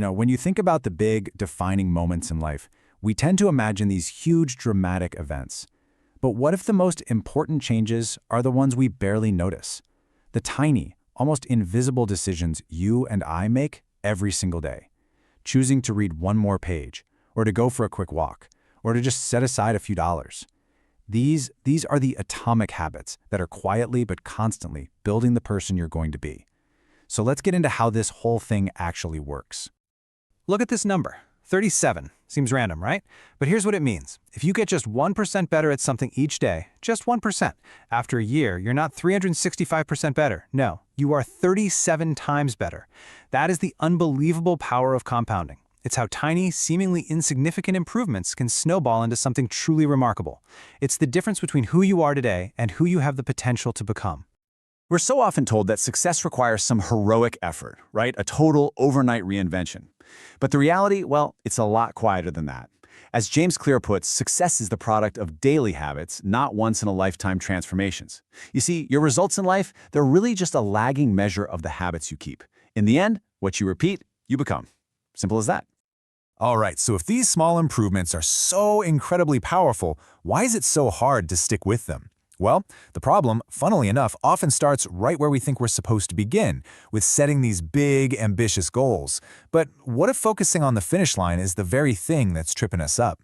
When you think about the big, defining moments in life, we tend to imagine these huge, dramatic events. But what if the most important changes are the ones we barely notice? The tiny, almost invisible decisions you and I make every single day. Choosing to read one more page, or to go for a quick walk, or to just set aside a few dollars. These are the atomic habits that are quietly but constantly building the person you're going to be. So let's get into how this whole thing actually works. Look at this number, 37. Seems random, right? But here's what it means. If you get just 1% better at something each day, just 1%, after a year, you're not 365% better. No, you are 37 times better. That is the unbelievable power of compounding. It's how tiny, seemingly insignificant improvements can snowball into something truly remarkable. It's the difference between who you are today and who you have the potential to become. We're so often told that success requires some heroic effort, right? A total overnight reinvention. But the reality, well, it's a lot quieter than that. As James Clear puts, success is the product of daily habits, not once-in-a-lifetime transformations. You see, your results in life, they're really just a lagging measure of the habits you keep. In the end, what you repeat, you become. Simple as that. All right, so if these small improvements are so incredibly powerful, why is it so hard to stick with them? Well, the problem, funnily enough, often starts right where we think we're supposed to begin, with setting these big, ambitious goals. But what if focusing on the finish line is the very thing that's tripping us up?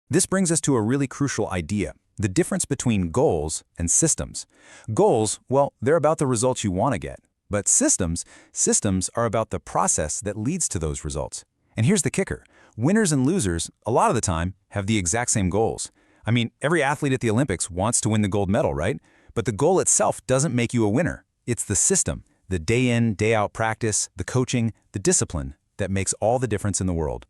This brings us to a really crucial idea, the difference between goals and systems. Goals, well, they're about the results you want to get. But systems are about the process that leads to those results. And here's the kicker. Winners and losers, a lot of the time, have the exact same goals. I mean, every athlete at the Olympics wants to win the gold medal, right? But the goal itself doesn't make you a winner. It's the system, the day in, day out practice, the coaching, the discipline that makes all the difference in the world.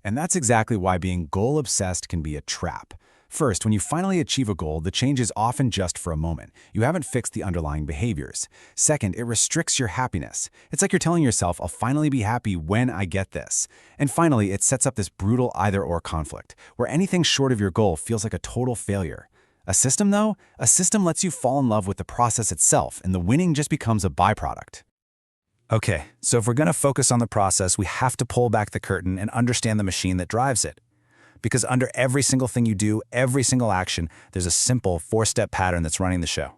And that's exactly why being goal-obsessed can be a trap. First, when you finally achieve a goal, the change is often just for a moment. You haven't fixed the underlying behaviors. Second, it restricts your happiness. It's like you're telling yourself, I'll finally be happy when I get this. And finally, it sets up this brutal either-or conflict, where anything short of your goal feels like a total failure. A system, though? A system lets you fall in love with the process itself, and the winning just becomes a byproduct. Okay, so if we're going to focus on the process, we have to pull back the curtain and understand the machine that drives it. Because under every single thing you do, every single action, there's a simple four-step pattern that's running the show.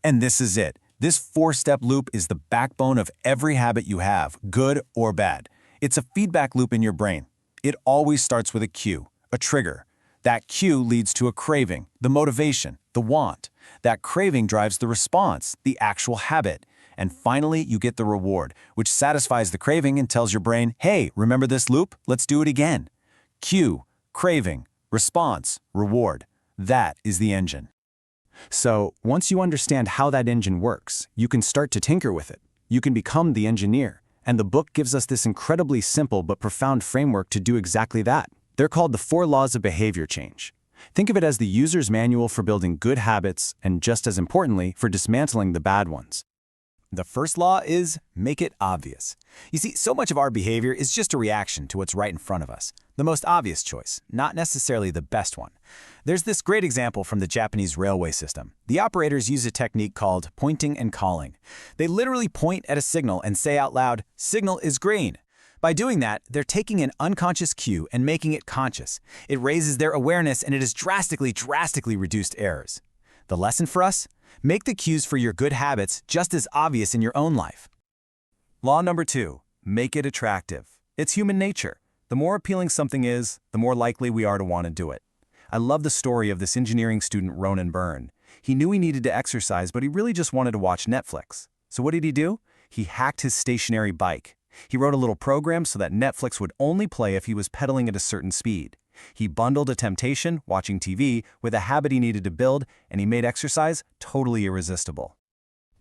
And this is it. This four-step loop is the backbone of every habit you have, good or bad. It's a feedback loop in your brain. It always starts with a cue, a trigger. That cue leads to a craving, the motivation, the want. That craving drives the response, the actual habit. And finally, you get the reward, which satisfies the craving and tells your brain, hey, remember this loop? Let's do it again. Cue, craving, response, reward. That is the engine. So, once you understand how that engine works, you can start to tinker with it. You can become the engineer. And the book gives us this incredibly simple but profound framework to do exactly that. They're called the 4 Laws of Behavior Change. Think of it as the user's manual for building good habits and, just as importantly, for dismantling the bad ones. The first law is make it obvious. You see, so much of our behavior is just a reaction to what's right in front of us. The most obvious choice, not necessarily the best one. There's this great example from the Japanese railway system. The operators use a technique called pointing and calling. They literally point at a signal and say out loud, "Signal is green." By doing that, they're taking an unconscious cue and making it conscious. It raises their awareness and it has drastically reduced errors. The lesson for us? Make the cues for your good habits just as obvious in your own life. Law number 2, make it attractive. It's human nature. The more appealing something is, the more likely we are to want to do it. I love the story of this engineering student, Ronan Byrne. He knew he needed to exercise, but he really just wanted to watch Netflix. So what did he do? He hacked his stationary bike. He wrote a little program so that Netflix would only play if he was pedaling at a certain speed. He bundled a temptation, watching TV, with a habit he needed to build, and he made exercise totally irresistible.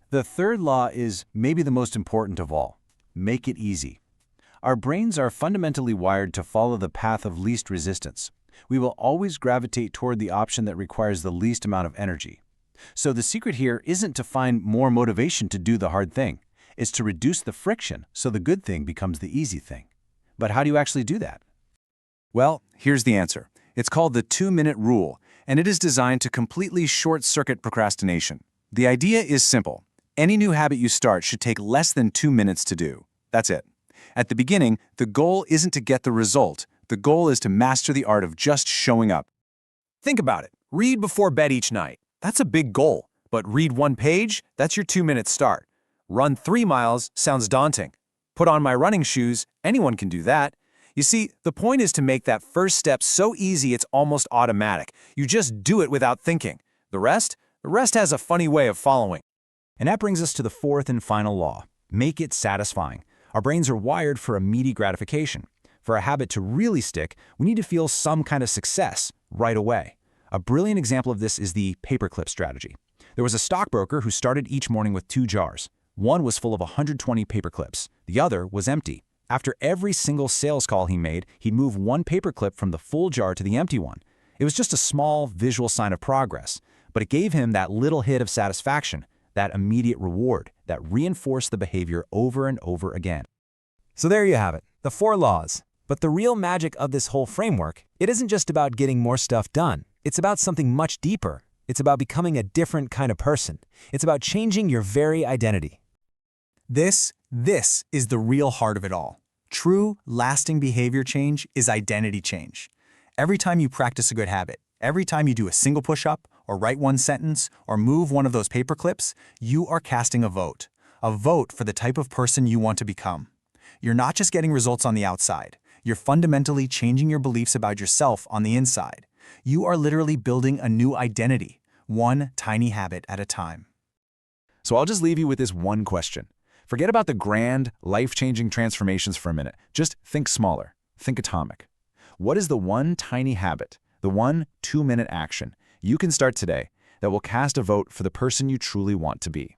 The third law is maybe the most important of all. Make it easy. Our brains are fundamentally wired to follow the path of least resistance. We will always gravitate toward the option that requires the least amount of energy. So the secret here isn't to find more motivation to do the hard thing. It's to reduce the friction so the good thing becomes the easy thing. But how do you actually do that? Well, here's the answer. It's called the 2-minute rule, and it is designed to completely short-circuit procrastination. The idea is simple. Any new habit you start should take less than 2 minutes to do. That's it. At the beginning, the goal isn't to get the result. The goal is to master the art of just showing up. Think about it. Read before bed each night. That's a big goal. But read 1 page, that's your 2-minute start. Run 3 miles sounds daunting. Put on my running shoes, anyone can do that. You see, the point is to make that first step so easy it's almost automatic. You just do it without thinking. The rest has a funny way of following. And that brings us to the fourth and final law. Make it satisfying. Our brains are wired for immediate gratification. For a habit to really stick, we need to feel some kind of success right away. A brilliant example of this is the paperclip strategy. There was a stockbroker who started each morning with 2 jars. One was full of 120 paperclips. The other was empty. After every single sales call he made, he'd move 1 paperclip from the full jar to the empty one. It was just a small visual sign of progress, but it gave him that little hit of satisfaction, that immediate reward that reinforced the behavior over and over again. So there you have it, the 4 laws. But the real magic of this whole framework, it isn't just about getting more stuff done. It's about something much deeper. It's about becoming a different kind of person. It's about changing your very identity. This is the real heart of it all. True, lasting behavior change is identity change. Every time you practice a good habit, every time you do a single push-up, or write 1 sentence, or move one of those paper clips, you are casting a vote for the type of person you want to become. You're not just getting results on the outside. You're fundamentally changing your beliefs about yourself on the inside. You are literally building a new identity, one tiny habit at a time. So I'll just leave you with this one question. Forget about the grand, life-changing transformations for a minute. Just think smaller. Think atomic. What is the one tiny habit, the one 2-minute action you can start today that will cast a vote for the person you truly want to be?